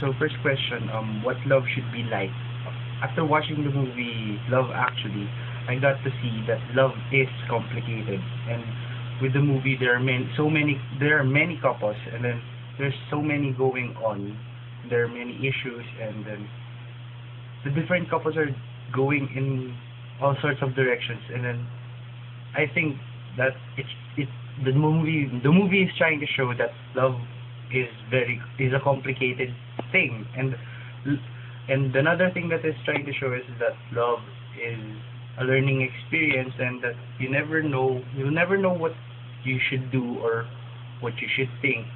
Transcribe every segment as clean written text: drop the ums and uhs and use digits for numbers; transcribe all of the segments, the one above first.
So first question, what love should be like? After watching the movie Love Actually, I got to see that love is complicated, and with the movie there are many couples, and then there's so many going on. There are many issues, and then the different couples are going in all sorts of directions, and then I think that it the movie is trying to show that love is a complicated thing, and another thing that it's trying to show is that love is a learning experience, and that you'll never know what you should do or what you should think,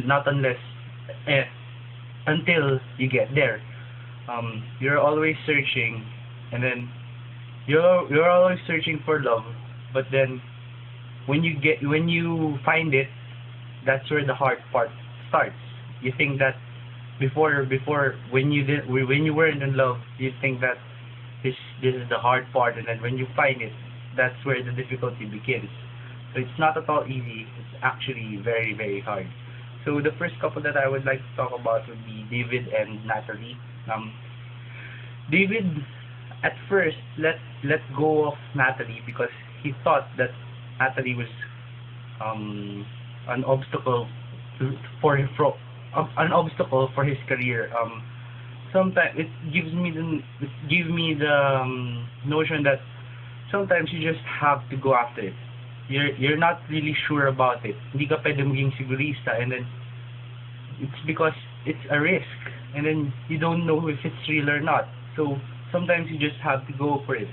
not unless eh, until you get there. You're always searching, and then you're always searching for love, but then when you find it, that's where the hard part starts. You think that before when you weren't in love, you think that this is the hard part, and then when you find it, that's where the difficulty begins. So it's not at all easy. It's actually very, very hard. So the first couple that I would like to talk about would be David and Natalie. David at first let go of Natalie because he thought that Natalie was an obstacle an obstacle for his career. Sometimes it gives me the notion that sometimes you just have to go after it. You're not really sure about it. Hindi ka pwede maging sigurista, and then it's because it's a risk, and then you don't know if it's real or not. So sometimes you just have to go for it,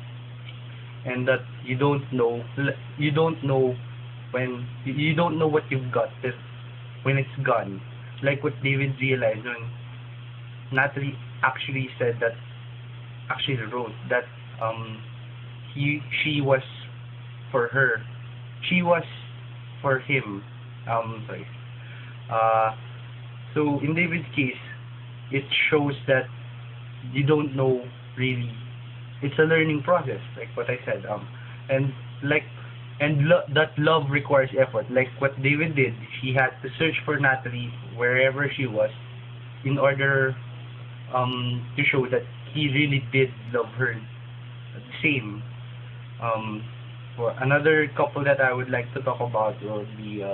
and that you don't know what you've got when it's gone. Like what David realized when Natalie actually wrote that she was for her, she was for him. Sorry. So in David's case, it shows that you don't know really. It's a learning process, like what I said. That love requires effort. Like what David did, he had to search for Natalie wherever she was, in order to show that he really did love her the same. For another couple that I would like to talk about would be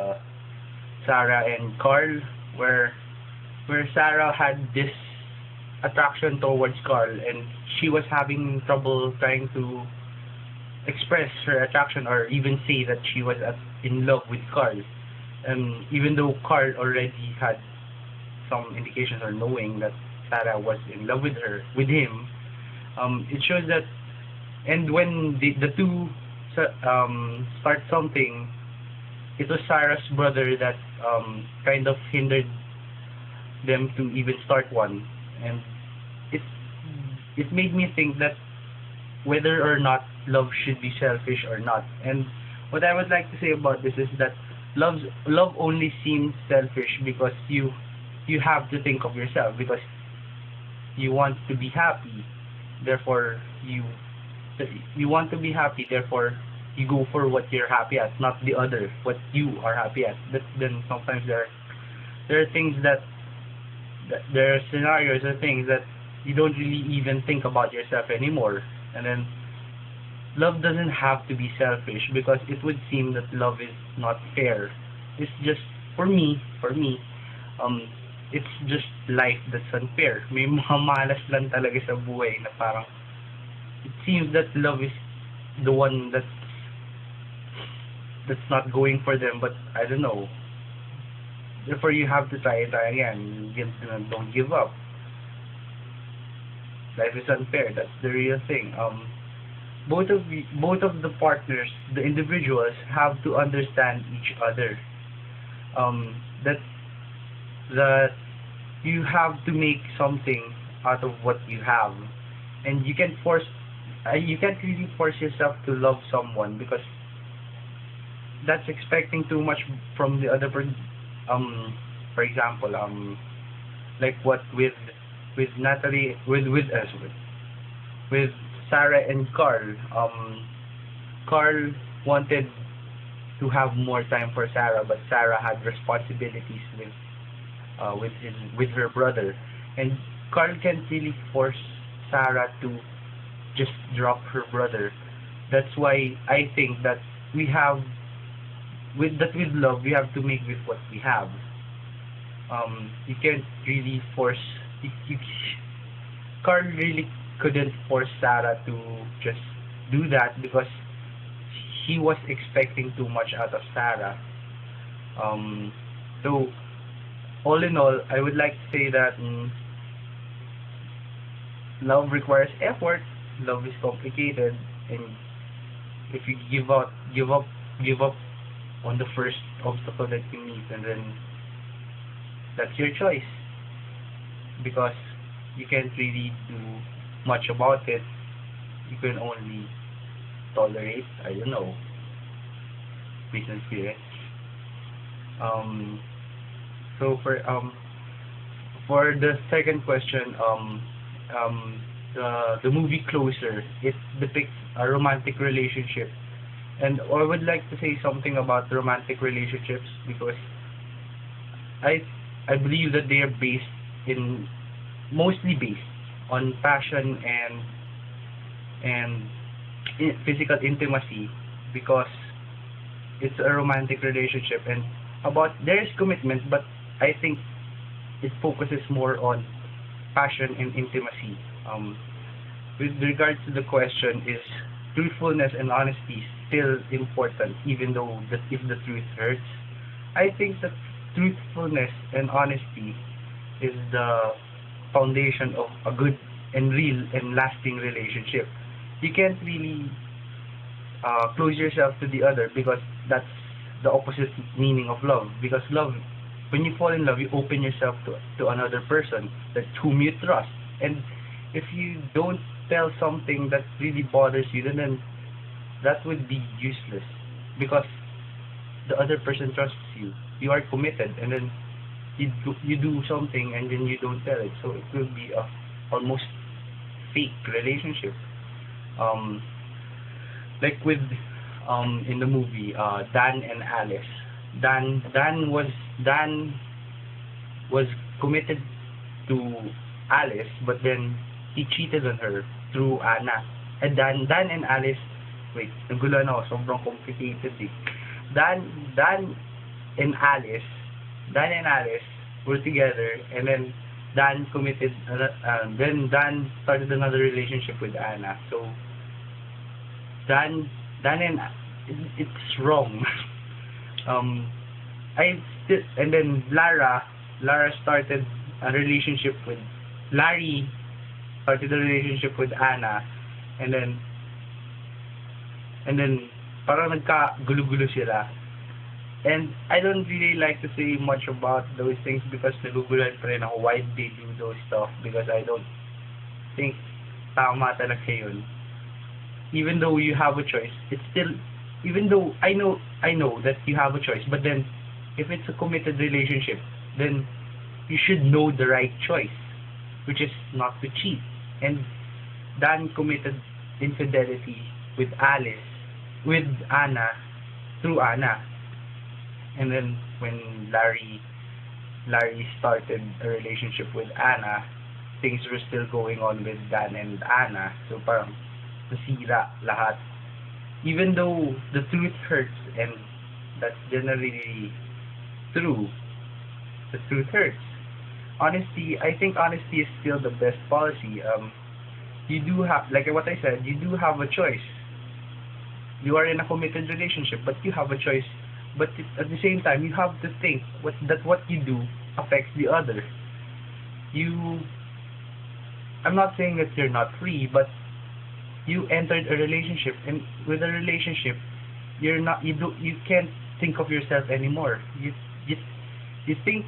Sarah and Carl, where Sarah had this attraction towards Carl, and she was having trouble trying to express her attraction or even say that she was in love with Carl. Even though Carl already had some indications or knowing that Sarah was in love with him, it shows that. And when the two start something, it was Sarah's brother that kind of hindered them to even start one, and it made me think that whether or not love should be selfish or not. And what I would like to say about this is that love only seems selfish because you have to think of yourself, because you want to be happy, therefore you want to be happy, therefore you go for what you're happy at, not the other, what you are happy at. But then sometimes there are things there are scenarios or things that you don't really even think about yourself anymore. And then love doesn't have to be selfish, because it would seem that love is not fair. It's just for me, it's just life that's unfair. May mga malas lang talaga sa buhay na parang it seems that love is the one that's not going for them, but I don't know. Therefore, you have to try again. Don't give up. Life is unfair. That's the real thing. Both of the partners, the individuals, have to understand each other. That you have to make something out of what you have, and you can't really force yourself to love someone, because that's expecting too much from the other person. For example, like what with Natalie, with Sarah and Carl. Carl wanted to have more time for Sarah, but Sarah had responsibilities with her brother, and Carl can't really force Sarah to just drop her brother. That's why I think that we have with love we have to make with what we have. You can't really force. Carl really couldn't force Sarah to just do that because he was expecting too much out of Sarah. So all in all, I would like to say that love requires effort. Love is complicated, and if you give up on the first obstacle that you meet, and then that's your choice because you can't really do much about it. You can only tolerate, I don't know, recent experience. So for the second question, the movie Closer, it depicts a romantic relationship, and I would like to say something about romantic relationships because I believe that they are mostly based on passion and physical intimacy because it's a romantic relationship, and there is commitment, but I think it focuses more on passion and intimacy. With regards to the question, is truthfulness and honesty still important even though if the truth hurts? I think that truthfulness and honesty is the foundation of a good and real and lasting relationship. You can't really close yourself to the other because that's the opposite meaning of love. Because love, when you fall in love, you open yourself to another person that whom you trust. And if you don't tell something that really bothers you, then that would be useless because the other person trusts you. You are committed, and then you do something and then you don't tell it, so it will be a almost fake relationship. Like with in the movie Dan and Alice. Dan was committed to Alice, but then he cheated on her through Anna. And Dan and Alice, wait, nagulo na ako, sobrang complicated eh. Dan and Alice were together, and then Dan committed, then Dan started another relationship with Anna. So Dan and it's wrong. And then Lara started a relationship with Larry started a relationship with Anna, and then parang nagka-gulo-gulo sila. And I don't really like to say much about those things because naguguluhan pa rin ako why they do those stuff, because I don't think tama talaga yun. Even though you have a choice, it's still, even though I know that you have a choice, but then if it's a committed relationship, then you should know the right choice, which is not to cheat. And Dan committed infidelity with Anna, through Anna. And then when Larry started a relationship with Anna, things were still going on with Dan and Anna. So parang nasira lahat. Even though the truth hurts, and that's generally true, the truth hurts. I think honesty is still the best policy. You do have, like what I said, you do have a choice. You are in a committed relationship, but you have a choice. But at the same time, you have to think that what you do affects the other. I'm not saying that you're not free, but you entered a relationship, and with a relationship, you can't think of yourself anymore. You think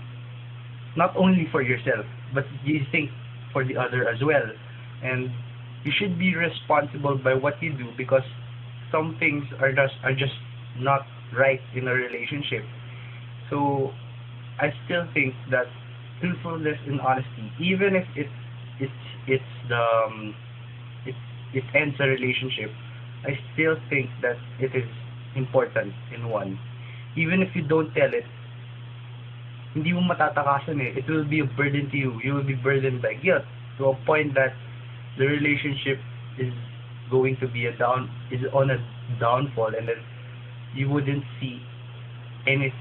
not only for yourself, but you think for the other as well. And you should be responsible by what you do, because some things are just not right in a relationship. So I still think that truthfulness and honesty, even if it ends a relationship, I still think that it is important in one. Even if you don't tell it, hindi mo matatakasan eh. It will be a burden to you. You will be burdened by guilt to a point that the relationship is going to be is on a downfall, and then you wouldn't see any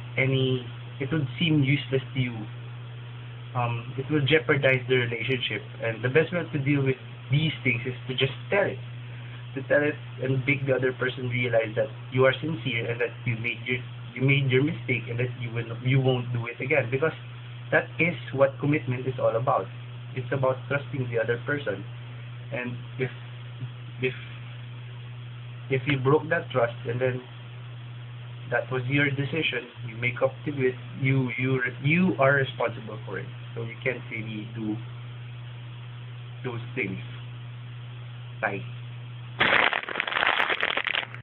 it would seem useless to you. It will jeopardize the relationship, and the best way to deal with these things is to just tell it and make the other person realize that you are sincere and that you made your mistake, and that you won't do it again, because that is what commitment is all about. It's about trusting the other person. And if if you broke that trust, and then that was your decision, you make up to it, you are responsible for it, so you can't really do those things. Bye.